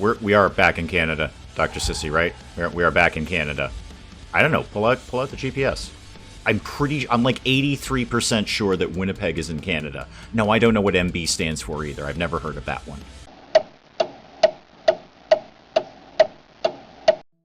We are back in Canada, Dr. Sissy, right? We are back in Canada. I don't know. Pull out the GPS. I'm like 83% sure that Winnipeg is in Canada. No, I don't know what MB stands for either. I've never heard of that one.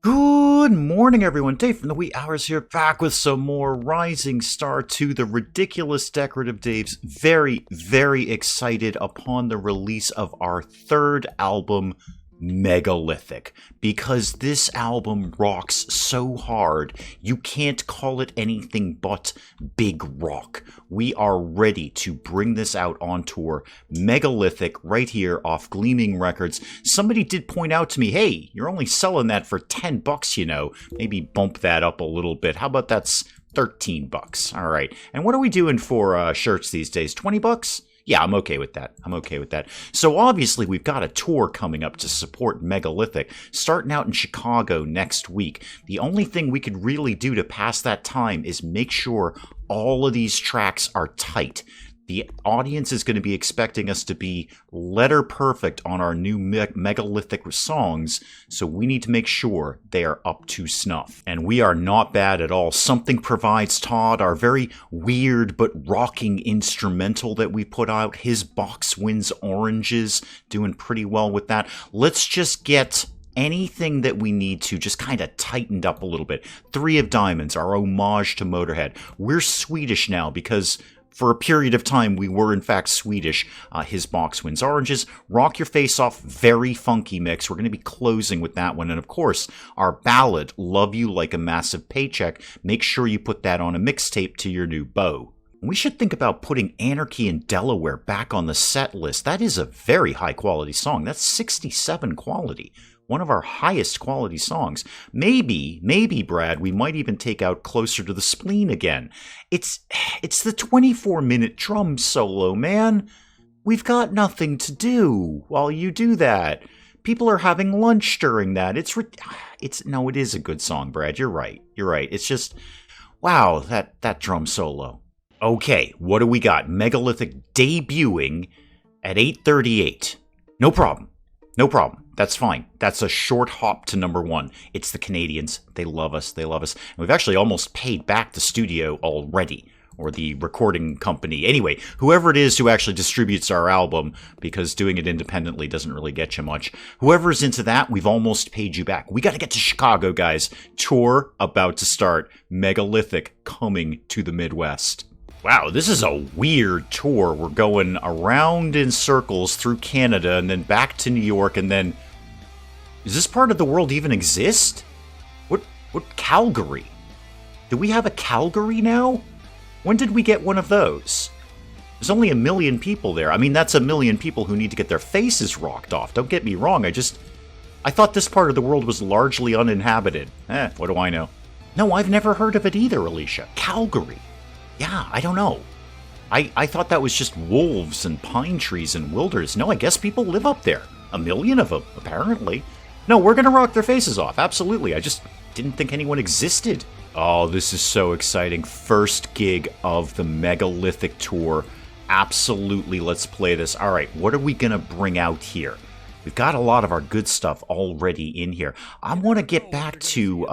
Good morning, everyone. Dave from the wee hours here, back with some more Rising Star 2, the ridiculous decorative Daves. Very, very excited upon the release of our third album, Megalithic, because this album rocks so hard you can't call it anything but big rock. We are ready to bring this out on tour. Megalithic right here off Gleaming Records. Somebody did point out to me, hey, you're only selling that for $10, you know. Maybe bump that up a little bit. How about that's $13? All right. And what are we doing for shirts these days? $20? Yeah, I'm okay with that. So obviously we've got a tour coming up to support Megalithic, starting out in Chicago next week. The only thing we could really do to pass that time is make sure all of these tracks are tight. The audience is going to be expecting us to be letter perfect on our new Megalithic songs, so we need to make sure they are up to snuff. And we are not bad at all. Something Provides Todd, our very weird but rocking instrumental that we put out. His Box Wins Oranges, doing pretty well with that. Let's just get anything that we need to just kind of tightened up a little bit. Three of Diamonds, our homage to Motorhead. We're Swedish now because for a period of time, we were in fact Swedish. His Box Wins Oranges. Rock Your Face Off, very funky mix. We're going to be closing with that one. And of course, our ballad, Love You Like a Massive Paycheck. Make sure you put that on a mixtape to your new beau. We should think about putting Anarchy in Delaware back on the set list. That is a very high quality song. That's 67 quality. One of our highest quality songs. Maybe, Brad, we might even take out Closer to the Spleen again. It's the 24-minute drum solo, man. We've got nothing to do while you do that. People are having lunch during that. No, it is a good song, Brad. You're right. It's just, wow, that drum solo. Okay, what do we got? Megalithic debuting at 8:38. No problem. That's fine. That's a short hop to number one. It's the Canadians. They love us. And we've actually almost paid back the studio already, or the recording company. Anyway, whoever it is who actually distributes our album, because doing it independently doesn't really get you much. Whoever's into that, we've almost paid you back. We got to get to Chicago, guys. Tour about to start. Megalithic coming to the Midwest. Wow, this is a weird tour. We're going around in circles through Canada and then back to New York, and then... Does this part of the world even exist? What Calgary? Do we have a Calgary now? When did we get one of those? There's only 1 million people there. I mean, that's 1 million people who need to get their faces rocked off. Don't get me wrong, I thought this part of the world was largely uninhabited. What do I know? No, I've never heard of it either, Alicia. Calgary. Yeah, I don't know. I thought that was just wolves and pine trees and wilderness. No, I guess people live up there. 1 million of them, apparently. No, we're going to rock their faces off. Absolutely. I just didn't think anyone existed. Oh, this is so exciting. First gig of the Megalithic tour. Absolutely, let's play this. All right, what are we going to bring out here? We've got a lot of our good stuff already in here. I want to get back to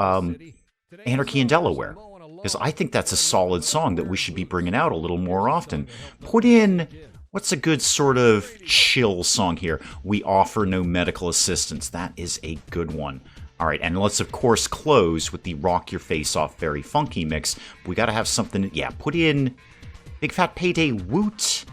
Anarchy in Delaware, because I think that's a solid song that we should be bringing out a little more often. Put in, what's a good sort of chill song here? We Offer No Medical Assistance. That is a good one. All right, and let's, of course, close with the Rock Your Face Off very funky mix. We got to have something, put in Big Fat Payday Woot.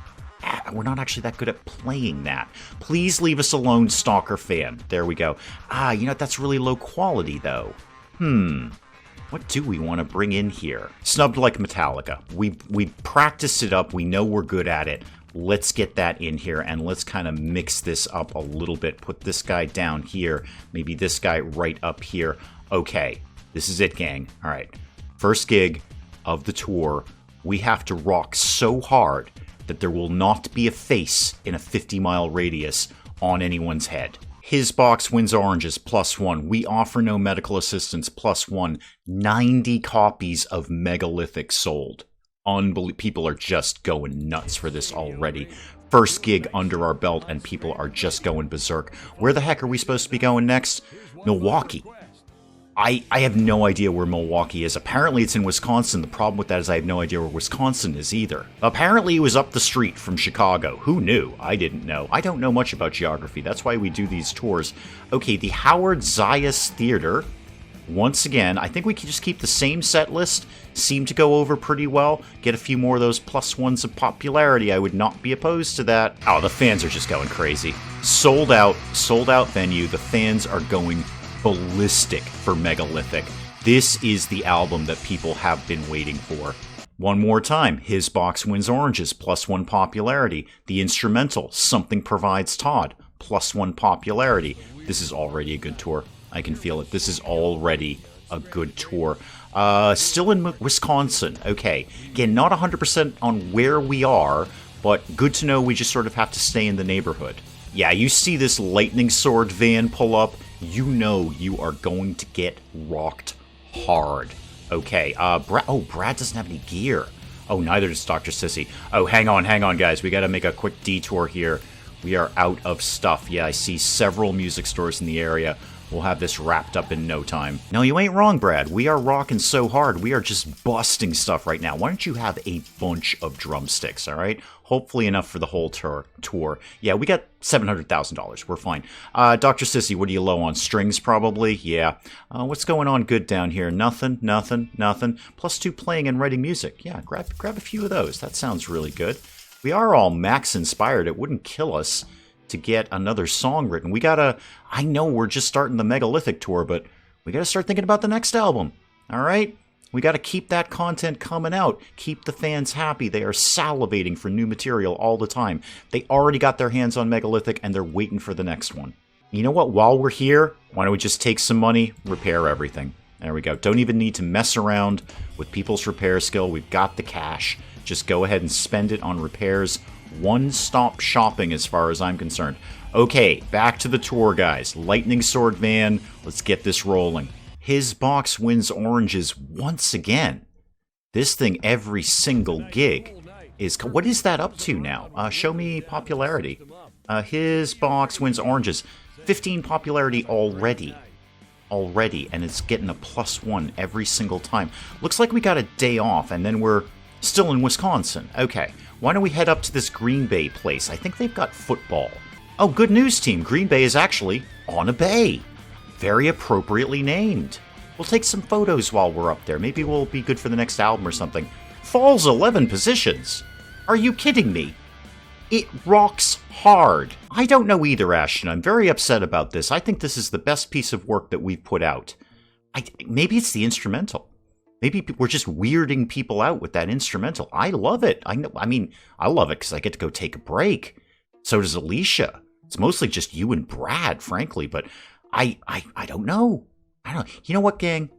We're not actually that good at playing that. Please Leave Us Alone, Stalker Fan. There we go. That's really low quality, though. What do we want to bring in here? Snubbed Like Metallica. We practiced it up. We know we're good at it. Let's get that in here, and let's kind of mix this up a little bit. Put this guy down here. Maybe this guy right up here. Okay, this is it, gang. All right, first gig of the tour. We have to rock so hard that there will not be a face in a 50-mile radius on anyone's head. His Box Wins Oranges, +1. We Offer No Medical Assistance, +1. 90 copies of Megalithic sold. People are just going nuts for this already. first gig under our belt, and people are just going berserk. Where the heck are we supposed to be going next? Milwaukee. I have no idea where Milwaukee is. Apparently it's in Wisconsin. The problem with that is I have no idea where Wisconsin is either. Apparently it was up the street from Chicago. Who knew? I didn't know. I don't know much about geography. That's why we do these tours. Okay, the Howard Zayas Theater. Once again, I think we can just keep the same set list. Seem to go over pretty well. Get a few more of those +1s of popularity. I would not be opposed to that. Oh, the fans are just going crazy. Sold out venue. The fans are going ballistic for Megalithic. This is the album that people have been waiting for. One more time, His Box Wins Oranges, +1 popularity. The instrumental, Something Provides Todd, +1 popularity. This is already a good tour. I can feel it. This is already a good tour. Still in Wisconsin. Okay. Again, not 100% on where we are, but good to know we just sort of have to stay in the neighborhood. Yeah, you see this Lightning Sword van pull up, you know you are going to get rocked hard. Okay, Brad doesn't have any gear. Oh, neither does Dr. Sissy. Oh, hang on, guys. We gotta make a quick detour here. We are out of stuff. Yeah, I see several music stores in the area. We'll have this wrapped up in no time. No, you ain't wrong, Brad. We are rocking so hard. We are just busting stuff right now. Why don't you have a bunch of drumsticks, all right? Hopefully enough for the whole tour. Yeah, we got $700,000. We're fine. Dr. Sissy, what are you low on? Strings, probably? Yeah. What's going on good down here? Nothing. +2 playing and writing music. Yeah, grab a few of those. That sounds really good. We are all Max inspired. It wouldn't kill us to get another song written. I know we're just starting the Megalithic tour, but we gotta start thinking about the next album. All right? We gotta keep that content coming out. Keep the fans happy. They are salivating for new material all the time. They already got their hands on Megalithic, and they're waiting for the next one. You know what? While we're here, why don't we just take some money, repair everything? There we go. Don't even need to mess around with people's repair skill. We've got the cash. Just go ahead and spend it on repairs. One-stop shopping as far as I'm concerned. Okay, back to the tour, guys. Lightning Sword van, let's get this rolling. His Box Wins Oranges once again. This thing, every single gig, is... What is that up to now? Show me popularity. His Box Wins Oranges. 15 popularity already. And it's getting a +1 every single time. Looks like we got a day off, and then we're still in Wisconsin. Okay. Why don't we head up to this Green Bay place? I think they've got football. Oh, good news, team. Green Bay is actually on a bay. Very appropriately named. We'll take some photos while we're up there. Maybe we'll be good for the next album or something. Falls 11 positions. Are you kidding me? It rocks hard. I don't know either, Ashton. I'm very upset about this. I think this is the best piece of work that we've put out. Maybe it's the instrumental. Maybe we're just weirding people out with that instrumental. I love it. I love it because I get to go take a break. So does Alicia. It's mostly just you and Brad, frankly, but I don't know. I don't know. You know what, gang?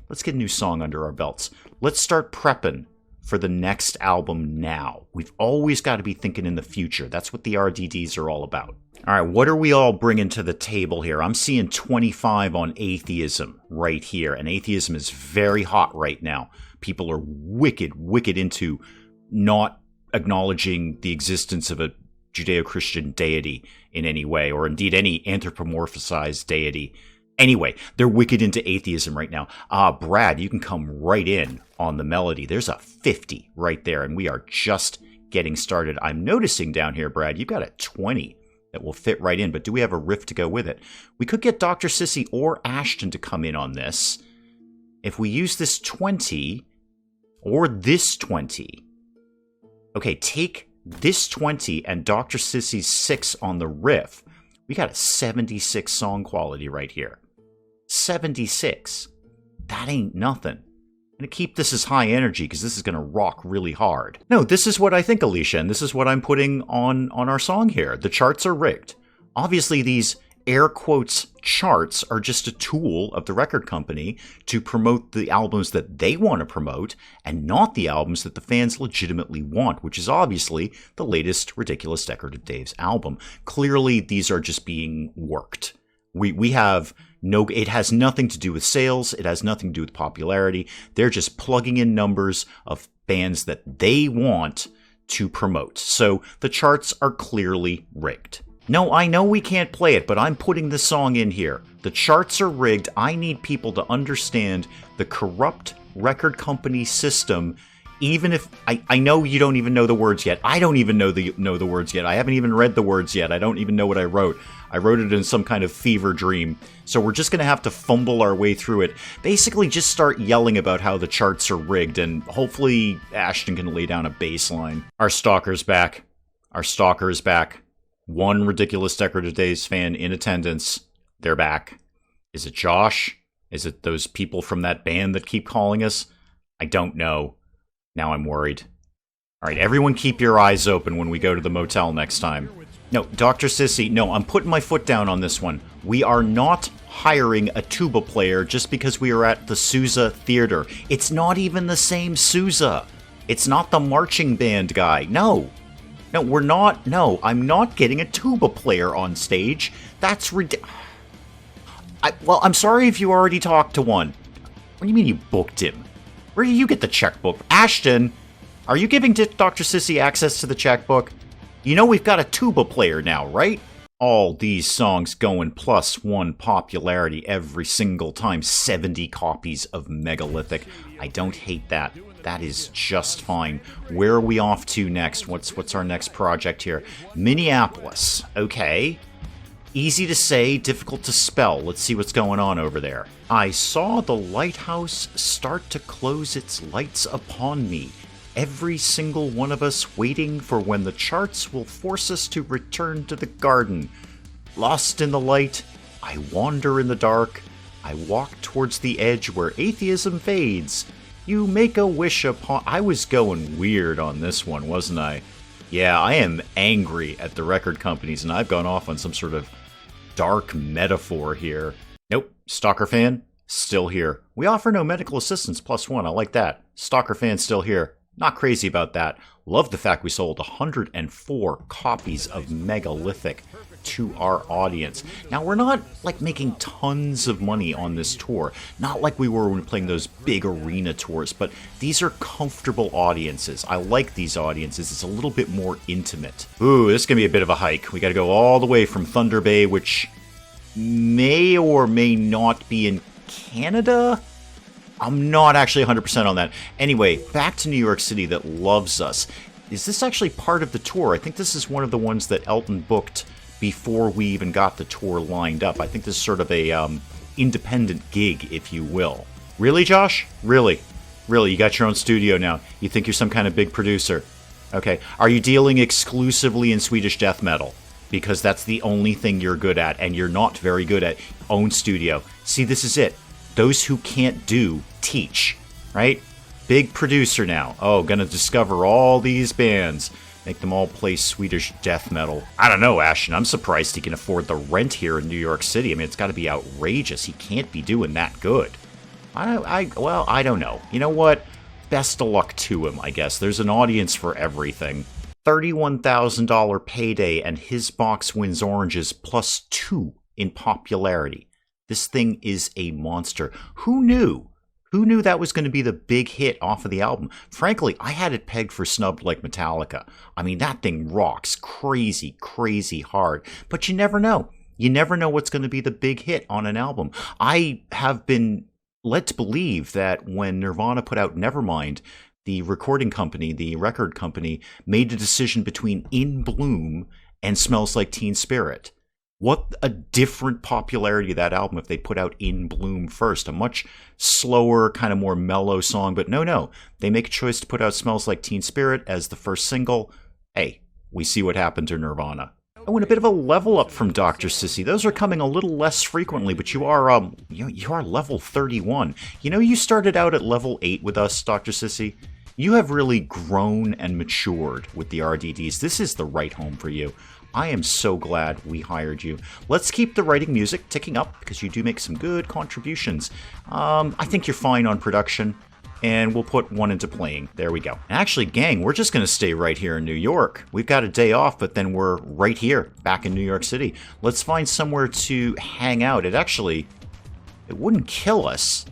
Let's get a new song under our belts. Let's start prepping for the next album now. We've always got to be thinking in the future. That's what the RDDs are all about. All right, what are we all bringing to the table here? I'm seeing 25 on atheism right here, and atheism is very hot right now. People are wicked into not acknowledging the existence of a Judeo-Christian deity in any way, or indeed any anthropomorphized deity. Anyway, they're wicked into atheism right now. Brad, you can come right in on the melody. There's a 50 right there, and we are just getting started. I'm noticing down here, Brad, you've got a 20 that will fit right in, but do we have a riff to go with it? We could get Dr. Sissy or Ashton to come in on this. If we use this 20 or this 20, okay, take this 20 and Dr. Sissy's 6 on the riff. We got a 76 song quality right here. 76. That ain't nothing. I'm going to keep this as high energy because this is going to rock really hard. No, this is what I think, Alicia, and this is what I'm putting on our song here. The charts are rigged. Obviously, these air quotes charts are just a tool of the record company to promote the albums that they want to promote and not the albums that the fans legitimately want, which is obviously the latest Ridiculous Decorative Dave's album. Clearly, these are just being worked. We have no, it has nothing to do with sales. It has nothing to do with popularity. They're just plugging in numbers of bands that they want to promote. So the charts are clearly rigged. No, I know we can't play it, but I'm putting the song in here. The charts are rigged. I need people to understand the corrupt record company system. Even if I know you don't even know the words yet. I don't even know the words yet. I haven't even read the words yet. I don't even know what I wrote. I wrote it in some kind of fever dream. So we're just going to have to fumble our way through it. Basically, just start yelling about how the charts are rigged, and hopefully Ashton can lay down a baseline. Our stalker's back. Our stalker is back. One Ridiculous Decorative Days fan in attendance. They're back. Is it Josh? Is it those people from that band that keep calling us? I don't know. Now I'm worried. All right, everyone keep your eyes open when we go to the motel next time. No, Dr. Sissy, no, I'm putting my foot down on this one. We are not hiring a tuba player just because we are at the Sousa Theater. It's not even the same Sousa. It's not the marching band guy. No. No, we're not. No, I'm not getting a tuba player on stage. That's ridiculous. Well, I'm sorry if you already talked to one. What do you mean you booked him? Where do you get the checkbook? Ashton, are you giving Dr. Sissy access to the checkbook? You know we've got a tuba player now, right? All these songs going +1 popularity every single time. 70 copies of Megalithic. I don't hate that. That is just fine. Where are we off to next? What's our next project here? Minneapolis. Okay. Easy to say, difficult to spell. Let's see what's going on over there. I saw the lighthouse start to close its lights upon me. Every single one of us waiting for when the charts will force us to return to the garden. Lost in the light, I wander in the dark. I walk towards the edge where atheism fades. You make a wish upon... I was going weird on this one, wasn't I? Yeah, I am angry at the record companies, and I've gone off on some sort of dark metaphor here. Nope, Stalker fan, still here. We offer no medical assistance +1, I like that. Stalker fan still here. Not crazy about that. Love the fact we sold 104 copies of Megalithic to our audience. Now, we're not like making tons of money on this tour. Not like we were when we were playing those big arena tours, but these are comfortable audiences. I like these audiences. It's a little bit more intimate. Ooh, this is going to be a bit of a hike. We got to go all the way from Thunder Bay, which may or may not be in Canada. I'm not actually 100% on that. Anyway, back to New York City that loves us. Is this actually part of the tour? I think this is one of the ones that Elton booked before we even got the tour lined up. I think this is sort of a independent gig, if you will. Really, Josh? Really? Really? You got your own studio now. You think you're some kind of big producer. Okay. Are you dealing exclusively in Swedish death metal? Because that's the only thing you're good at, and you're not very good at. Own studio. See, this is it. Those who can't do, teach, right? Big producer now. Oh, gonna discover all these bands. Make them all play Swedish death metal. I don't know, Ashton. I'm surprised he can afford the rent here in New York City. I mean, it's got to be outrageous. He can't be doing that good. Well, I don't know. You know what? Best of luck to him, I guess. There's an audience for everything. $31,000 payday, and his box wins oranges +2 in popularity. This thing is a monster. Who knew? Who knew that was going to be the big hit off of the album? Frankly, I had it pegged for snubbed like Metallica. I mean, that thing rocks crazy, crazy hard. But you never know. You never know what's going to be the big hit on an album. I have been led to believe that when Nirvana put out Nevermind, the recording company, the record company, made a decision between In Bloom and Smells Like Teen Spirit. What a different popularity of that album if they put out In Bloom first. A much slower, kind of more mellow song. But no. They make a choice to put out Smells Like Teen Spirit as the first single. Hey, we see what happened to Nirvana. Oh, and a bit of a level up from Dr. Sissy. Those are coming a little less frequently, but you are you are level 31. You know, you started out at level 8 with us, Dr. Sissy. You have really grown and matured with the RDDs. This is the right home for you. I am so glad we hired you. Let's keep the writing music ticking up because you do make some good contributions. I think you're fine on production, and we'll put one into playing. There we go. Actually, gang, we're just going to stay right here in New York. We've got a day off, but then we're right here, back in New York City. Let's find somewhere to hang out. It wouldn't kill us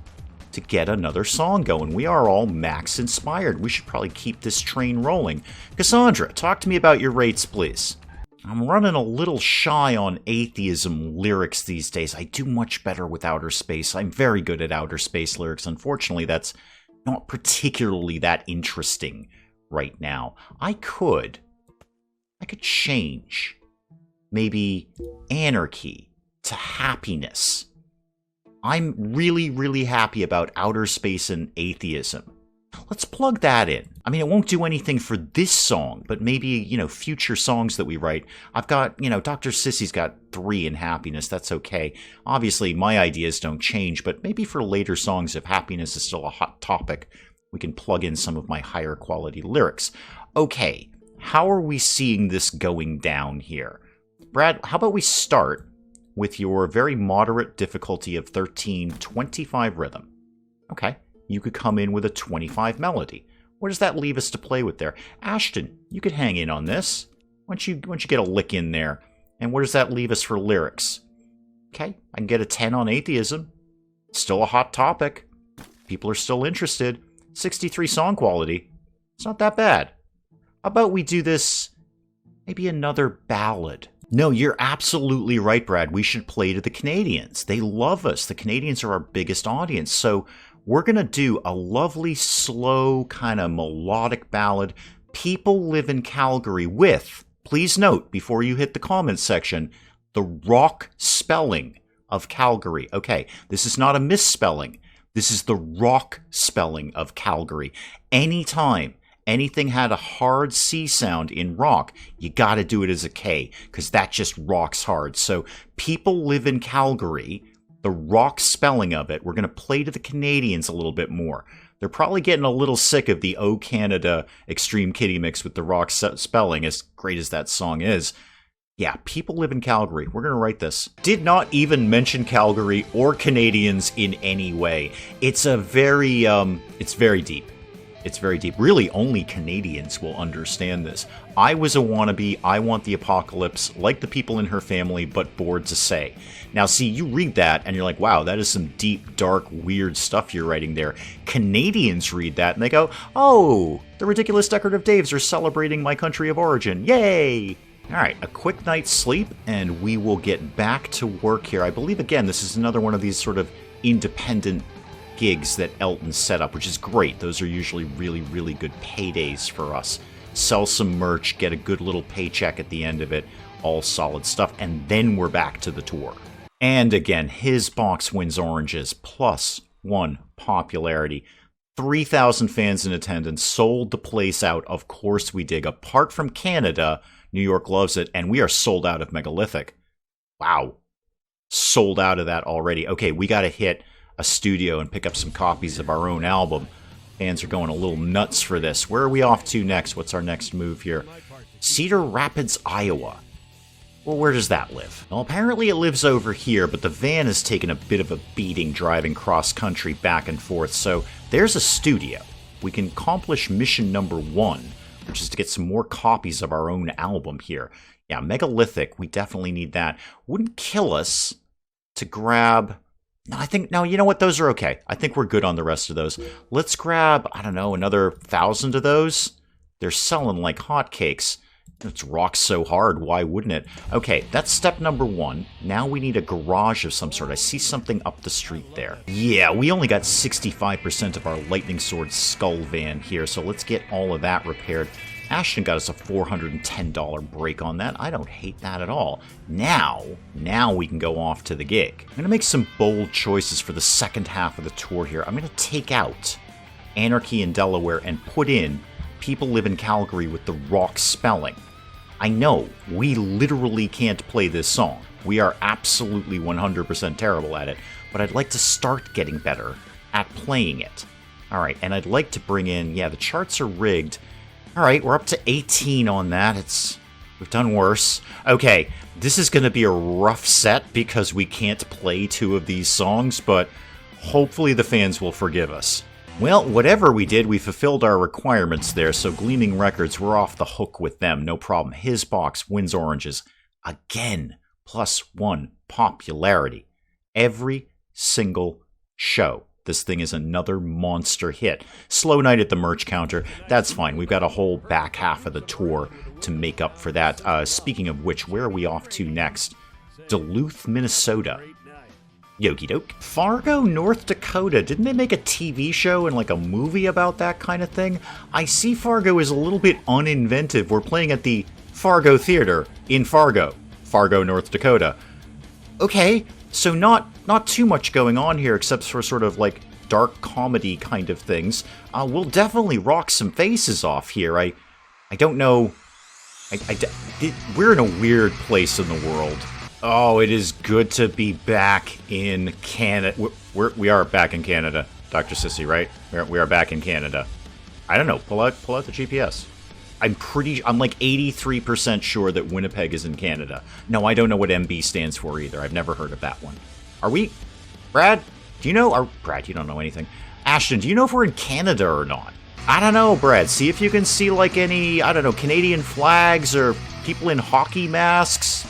to get another song going. We are all max inspired. We should probably keep this train rolling. Cassandra, talk to me about your rates, please. I'm running a little shy on atheism lyrics these days. I do much better with outer space. I'm very good at outer space lyrics. Unfortunately, that's not particularly that interesting right now. I could change maybe anarchy to happiness. I'm really, really happy about outer space and atheism. Let's plug that in. I mean, it won't do anything for this song, but maybe, future songs that we write. I've got, Dr. Sissy's got 3 in happiness. That's okay. Obviously, my ideas don't change, but maybe for later songs, if happiness is still a hot topic, we can plug in some of my higher quality lyrics. Okay, how are we seeing this going down here? Brad, how about we start with your very moderate difficulty of 13, 25 rhythm? Okay. You could come in with a 25 melody. Where does that leave us to play with there? Ashton, you could hang in on this. Once you get a lick in there. And where does that leave us for lyrics? Okay, I can get a 10 on atheism. Still a hot topic. People are still interested. 63 song quality. It's not that bad. How about we do this, maybe another ballad? No, you're absolutely right, Brad. We should play to the Canadians. They love us. The Canadians are our biggest audience. So we're going to do a lovely, slow, kind of melodic ballad. People live in Calgary with, please note, before you hit the comments section, the rock spelling of Calgary. Okay, this is not a misspelling. This is the rock spelling of Calgary. Anytime anything had a hard C sound in rock, you got to do it as a K, because that just rocks hard. So people live in Calgary. The rock spelling of it, we're going to play to the Canadians a little bit more. They're probably getting a little sick of the O Canada Extreme Kitty Mix with the rock spelling, as great as that song is. Yeah, people live in Calgary. We're going to write this. Did not even mention Calgary or Canadians in any way. It's very deep. It's very deep. Really, only Canadians will understand this. I was a wannabe. I want the apocalypse, like the people in her family, but bored to say. Now, see, you read that, and you're like, wow, that is some deep, dark, weird stuff you're writing there. Canadians read that, and they go, oh, the ridiculous decorative Daves are celebrating my country of origin. Yay! All right, a quick night's sleep, and we will get back to work here. I believe, again, this is another one of these sort of independent gigs that Elton set up, which is great. Those are usually really, really good paydays for us. Sell some merch, get a good little paycheck at the end of it, all solid stuff, and then we're back to the tour. And again, his box wins oranges, +1 popularity. 3,000 fans in attendance, sold the place out. Of course we dig. Apart from Canada, New York loves it, and we are sold out of Megalithic. Wow. Sold out of that already. Okay, we got to hit a studio and pick up some copies of our own album. Fans are going a little nuts for this. Where are we off to next? What's our next move here? Cedar Rapids, Iowa. Well, where does that live? Well, apparently it lives over here, but the van has taken a bit of a beating driving cross-country back and forth, so there's a studio. We can accomplish mission number 1, which is to get some more copies of our own album here. Yeah, Megalithic, we definitely need that. Wouldn't kill us to grab... No, you know what? Those are okay. I think we're good on the rest of those. Let's grab, I don't know, another 1,000 of those. They're selling like hotcakes. It's rock so hard, why wouldn't it? Okay, that's step number 1. Now we need a garage of some sort. I see something up the street there. Yeah, we only got 65% of our Lightning Sword skull van here, so let's get all of that repaired. Ashton got us a $410 break on that. I don't hate that at all. Now we can go off to the gig. I'm going to make some bold choices for the second half of the tour here. I'm going to take out Anarchy in Delaware and put in People Live in Calgary with the rock spelling. I know, we literally can't play this song. We are absolutely 100% terrible at it, but I'd like to start getting better at playing it. Alright, and I'd like to bring in, yeah, the charts are rigged. Alright, we're up to 18 on that. We've done worse. Okay, this is going to be a rough set because we can't play 2 of these songs, but hopefully the fans will forgive us. Well, whatever we did, we fulfilled our requirements there, so Gleaming Records, we're off the hook with them, no problem. His box wins oranges. Again, +1 popularity. Every single show. This thing is another monster hit. Slow night at the merch counter. That's fine. We've got a whole back half of the tour to make up for that. Speaking of which, where are we off to next? Duluth, Minnesota. Yoki doke. Fargo, North Dakota. Didn't they make a TV show and like a movie about that kind of thing? I see Fargo is a little bit uninventive. We're playing at the Fargo Theater in Fargo, North Dakota. Okay, so not too much going on here except for sort of like dark comedy kind of things. We'll definitely rock some faces off here. I don't know. We're in a weird place in the world. Oh, it is good to be back in Canada. We are back in Canada, Dr. Sissy, right? We are back in Canada. I don't know. Pull out the GPS. I'm like 83% sure that Winnipeg is in Canada. No, I don't know what MB stands for either. I've never heard of that one. Are we? Brad, do you know? Brad, you don't know anything. Ashton, do you know if we're in Canada or not? I don't know, Brad. See if you can see like any, I don't know, Canadian flags or people in hockey masks.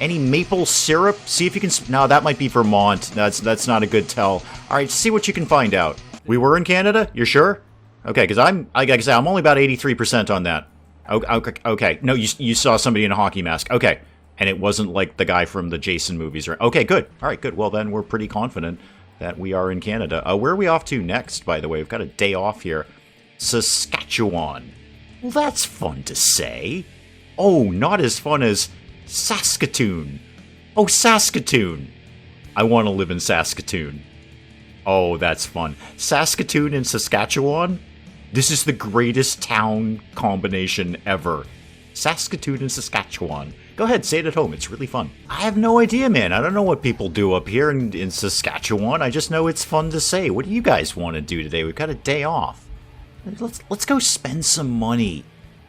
Any maple syrup? See if you can... No, that might be Vermont. That's not a good tell. All right, see what you can find out. We were in Canada? You're sure? Okay, because like I said, I'm only about 83% on that. Okay. No, you saw somebody in a hockey mask. Okay. And it wasn't like the guy from the Jason movies. Okay, good. All right, good. Well, then we're pretty confident that we are in Canada. Where are we off to next, by the way? We've got a day off here. Saskatchewan. Well, that's fun to say. Oh, not as fun as... Saskatoon. Oh, Saskatoon. I want to live in Saskatoon. Oh, that's fun. Saskatoon and Saskatchewan? This is the greatest town combination ever. Saskatoon and Saskatchewan. Go ahead, say it at home. It's really fun. I have no idea, man. I don't know what people do up here in Saskatchewan. I just know it's fun to say. What do you guys want to do today? We've got a day off. Let's go spend some money.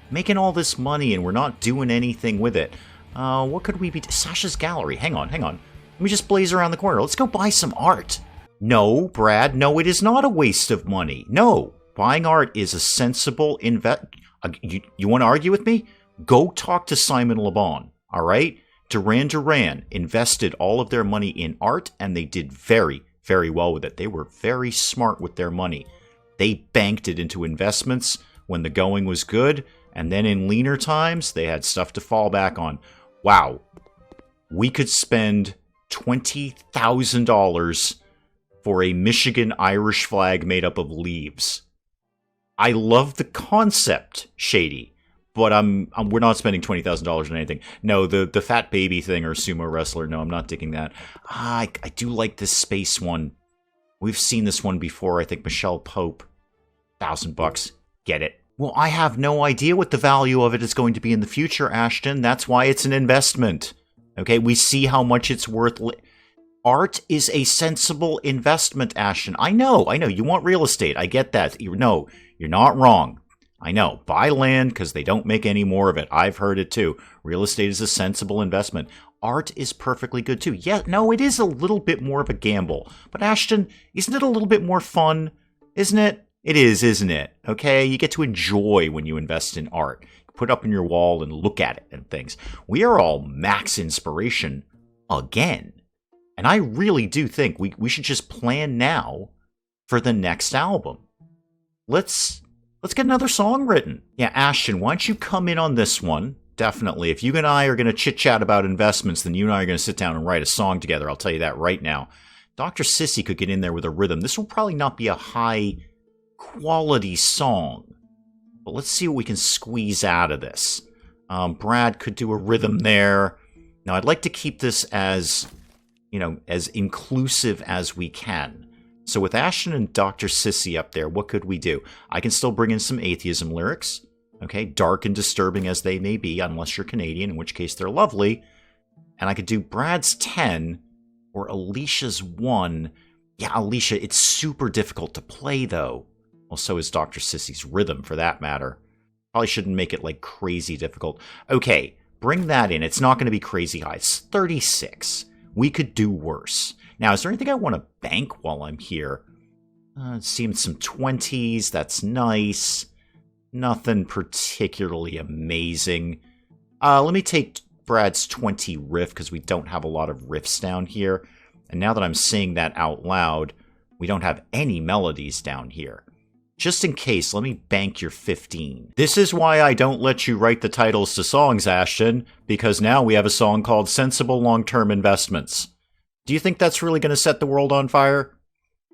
Making all this money and we're not doing anything with it. What could we be... Sasha's Gallery. Hang on. Let me just blaze around the corner. Let's go buy some art. No, Brad. No, it is not a waste of money. No. Buying art is a sensible You want to argue with me? Go talk to Simon Le Bon. All right? Duran invested all of their money in art, and they did very, very well with it. They were very smart with their money. They banked it into investments when the going was good, and then in leaner times, they had stuff to fall back on. Wow, we could spend $20,000 for a Michigan Irish flag made up of leaves. I love the concept, Shady, but we're not spending $20,000 on anything. No, the fat baby thing or sumo wrestler, no, I'm not digging that. I do like this space one. We've seen this one before, I think Michelle Pope. $1,000, get it. Well, I have no idea what the value of it is going to be in the future, Ashton. That's why it's an investment. Okay, we see how much it's worth. Art is a sensible investment, Ashton. I know. You want real estate. I get that. No, you're not wrong. I know. Buy land because they don't make any more of it. I've heard it too. Real estate is a sensible investment. Art is perfectly good too. Yeah, no, it is a little bit more of a gamble. But Ashton, isn't it a little bit more fun? Isn't it? It is, isn't it? Okay, you get to enjoy when you invest in art. Put it up on your wall and look at it and things. We are all max inspiration again. And I really do think we should just plan now for the next album. Let's get another song written. Yeah, Ashton, why don't you come in on this one? Definitely. If you and I are going to chit-chat about investments, then you and I are going to sit down and write a song together. I'll tell you that right now. Dr. Sissy could get in there with a rhythm. This will probably not be a high quality song, but let's see what we can squeeze out of this. Brad could do a rhythm there. Now, I'd like to keep this as, as inclusive as we can. So with Ashton and Dr. Sissy up there, what could we do? I can still bring in some atheism lyrics, okay, dark and disturbing as they may be, unless you're Canadian, in which case they're lovely. And I could do Brad's 10 or Alicia's 1. Yeah, Alicia, it's super difficult to play, though. Well, so is Dr. Sissy's rhythm, for that matter. Probably shouldn't make it, crazy difficult. Okay, bring that in. It's not going to be crazy high. It's 36. We could do worse. Now, is there anything I want to bank while I'm here? Seeing some 20s. That's nice. Nothing particularly amazing. Let me take Brad's 20 riff, because we don't have a lot of riffs down here. And now that I'm saying that out loud, We don't have any melodies down here. Just in case, let me bank your 15. This is why I don't let you write the titles to songs, Ashton, because now we have a song called Sensible Long-Term Investments. Do you think that's really going to set the world on fire?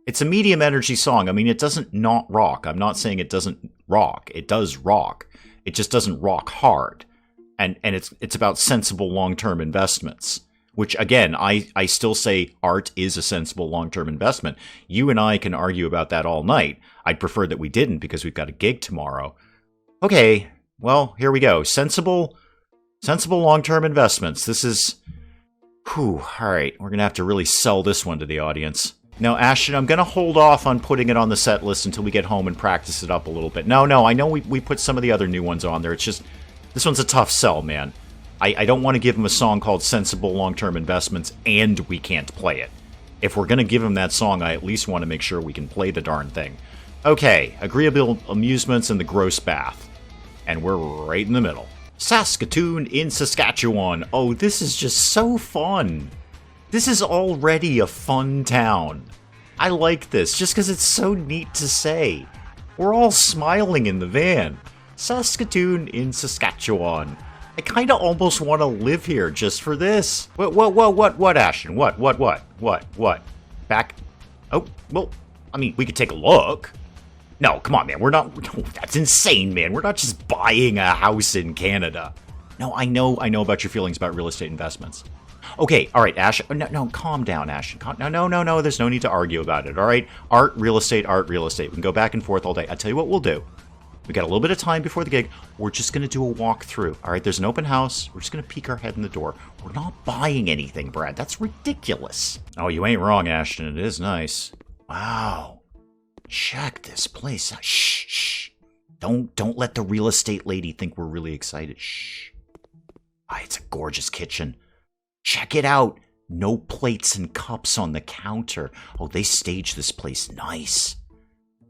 It's a medium energy song. I mean, it doesn't not rock. I'm not saying it doesn't rock. It does rock. It just doesn't rock hard. And it's about sensible long-term investments. Which, again, I still say art is a sensible long-term investment. You and I can argue about that all night. I'd prefer that we didn't because we've got a gig tomorrow. Okay, well, here we go. Sensible long-term investments. This is... Whew, all right. We're going to have to really sell this one to the audience. Now, Ashton, I'm going to hold off on putting it on the set list until we get home and practice it up a little bit. No, I know we put some of the other new ones on there. It's just... This one's a tough sell, man. I don't want to give him a song called Sensible Long-Term Investments and we can't play it. If we're going to give him that song, I at least want to make sure we can play the darn thing. Okay, agreeable amusements and the gross bath. And we're right in the middle. Saskatoon in Saskatchewan. Oh, this is just so fun. This is already a fun town. I like this just because it's so neat to say. We're all smiling in the van. Saskatoon in Saskatchewan. I kind of almost want to live here just for this. What, Ashton? What? Back? Oh, well, I mean, we could take a look. No, come on, man. We're not... That's insane, man. We're not just buying a house in Canada. No, I know about your feelings about real estate investments. Okay, all right, Ash. No, calm down, Ashton. No. There's no need to argue about it, all right? Art, real estate. We can go back and forth all day. I'll tell you what we'll do. We got a little bit of time before the gig. We're just going to do a walkthrough. All right, there's an open house. We're just going to peek our head in the door. We're not buying anything, Brad. That's ridiculous. Oh, you ain't wrong, Ashton. It is nice. Wow. Check this place out. Shh. Don't let the real estate lady think we're really excited. Shh. Ah, it's a gorgeous kitchen. Check it out. No plates and cups on the counter. Oh, they staged this place nice.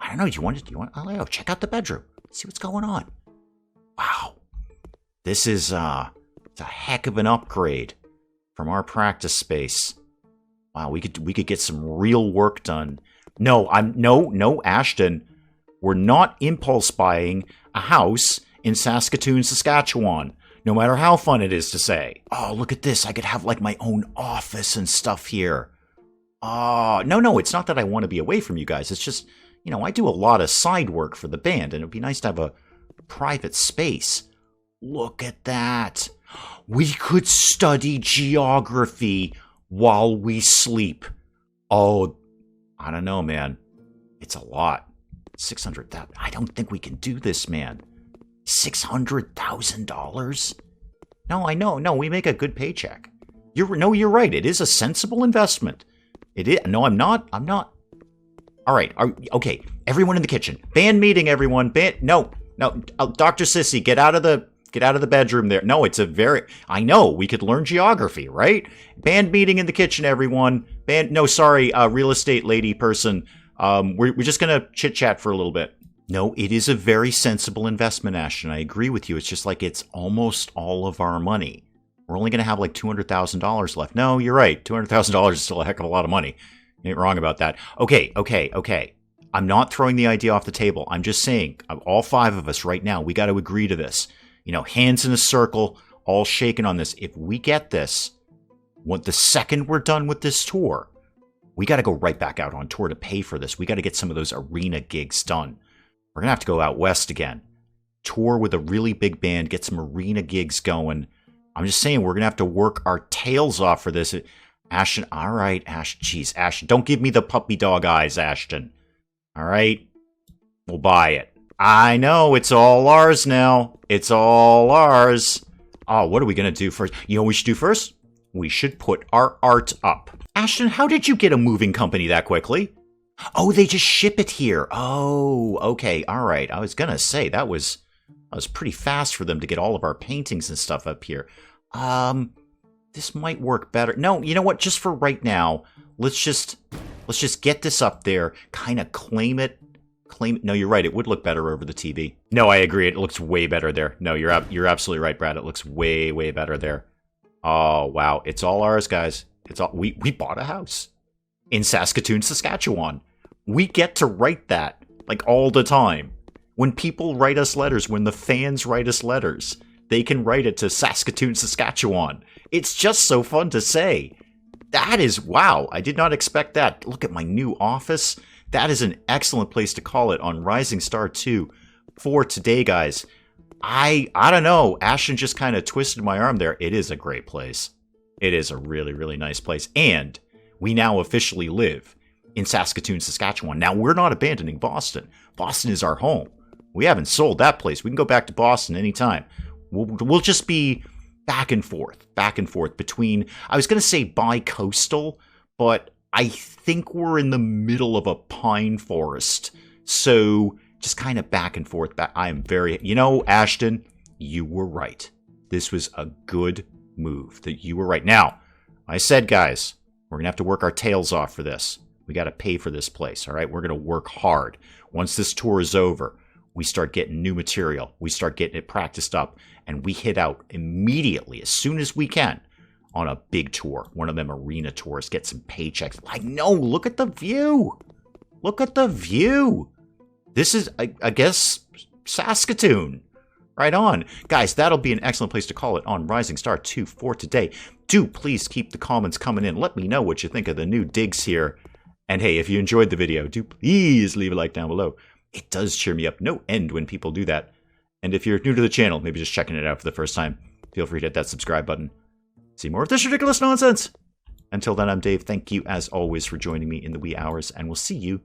I don't know. Do you want? Oh, check out the bedroom. See what's going on. Wow. This is it's a heck of an upgrade from our practice space. Wow, we could get some real work done. No, Ashton. We're not impulse buying a house in Saskatoon, Saskatchewan. No matter how fun it is to say. Oh, look at this. I could have like my own office and stuff here. No, it's not that I want to be away from you guys. It's just, I do a lot of side work for the band, and it would be nice to have a private space. Look at that. We could study geography while we sleep. Oh, I don't know, man. It's a lot. 600,000. I don't think we can do this, man. $600,000? No, I know. No, we make a good paycheck. You're right. It is a sensible investment. It is. No, I'm not. All right. Okay. Everyone in the kitchen. Band meeting, everyone. No. Dr. Sissy, get out of the bedroom there. No, it's a very... I know. We could learn geography, right? Band meeting in the kitchen, everyone. Real estate lady person. We're just going to chit-chat for a little bit. No, it is a very sensible investment, Ashton. I agree with you. It's just like it's almost all of our money. We're only going to have like $200,000 left. No, you're right. $200,000 is still a heck of a lot of money. You ain't wrong about that. Okay. I'm not throwing the idea off the table. I'm just saying, all five of us right now, we got to agree to this. Hands in a circle, all shaking on this. If we get this, the second we're done with this tour, we got to go right back out on tour to pay for this. We got to get some of those arena gigs done. We're going to have to go out west again. Tour with a really big band, get some arena gigs going. I'm just saying, we're going to have to work our tails off for this. Ashton, all right, Ashton, don't give me the puppy dog eyes, Ashton. All right? We'll buy it. I know, it's all ours now. It's all ours. Oh, what are we going to do first? You know what we should do first? We should put our art up. Ashton, how did you get a moving company that quickly? Oh, they just ship it here. Oh, okay, all right. I was going to say, that was pretty fast for them to get all of our paintings and stuff up here. This might work better. No, you know what? Just for right now, let's just get this up there, kind of claim it. No, you're right. It would look better over the TV. No, I agree. It looks way better there. No, you're absolutely right, Brad. It looks way, way better there. Oh, wow. It's all ours, guys. We bought a house in Saskatoon, Saskatchewan. We get to write that, like, all the time. When people write us letters, when the fans write us letters, they can write it to Saskatoon, Saskatchewan. It's just so fun to say. That is, wow, I did not expect that. Look at my new office. That is an excellent place to call it on Rising Star 2 for today, guys. I don't know. Ashton just kind of twisted my arm there. It is a great place. It is a really, really nice place. And we now officially live in Saskatoon, Saskatchewan. Now, we're not abandoning Boston. Boston is our home. We haven't sold that place. We can go back to Boston anytime. We'll just be back and forth between, I was going to say bi-coastal, but I think we're in the middle of a pine forest. So just kind of back and forth. I am very, Ashton, you were right. This was a good move. That you were right. Now, I said, guys, we're going to have to work our tails off for this. We got to pay for this place, all right? We're going to work hard. Once this tour is over, we start getting new material. We start getting it practiced up, and we hit out immediately, as soon as we can, on a big tour. One of them arena tours, get some paychecks. I know, look at the view. Look at the view. This is, I guess, Saskatoon. Right on. Guys, that'll be an excellent place to call it on Rising Star 2 for today. Do please keep the comments coming in. Let me know what you think of the new digs here. And hey, if you enjoyed the video, do please leave a like down below. It does cheer me up no end when people do that. And if you're new to the channel, maybe just checking it out for the first time, feel free to hit that subscribe button. See more of this ridiculous nonsense. Until then, I'm Dave. Thank you, as always, for joining me in the wee hours, and we'll see you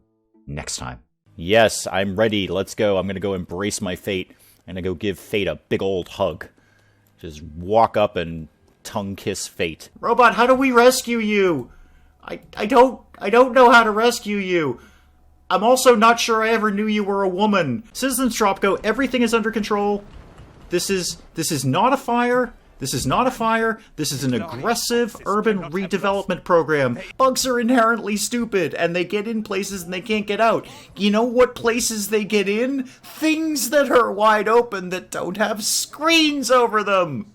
next time. Yes, I'm ready. Let's go. I'm going to go embrace my fate. I'm going to go give fate a big old hug. Just walk up and tongue kiss fate. Robot, how do we rescue you? I don't know how to rescue you. I'm also not sure I ever knew you were a woman. Citizens Dropgo, everything is under control. This is not a fire. This is not a fire. This is an aggressive urban redevelopment program. Bugs are inherently stupid, and they get in places and they can't get out. You know what places they get in? Things that are wide open that don't have screens over them.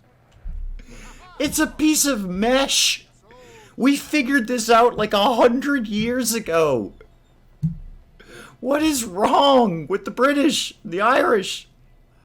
It's a piece of mesh. We figured this out like 100 years ago. What is wrong with the British, the Irish?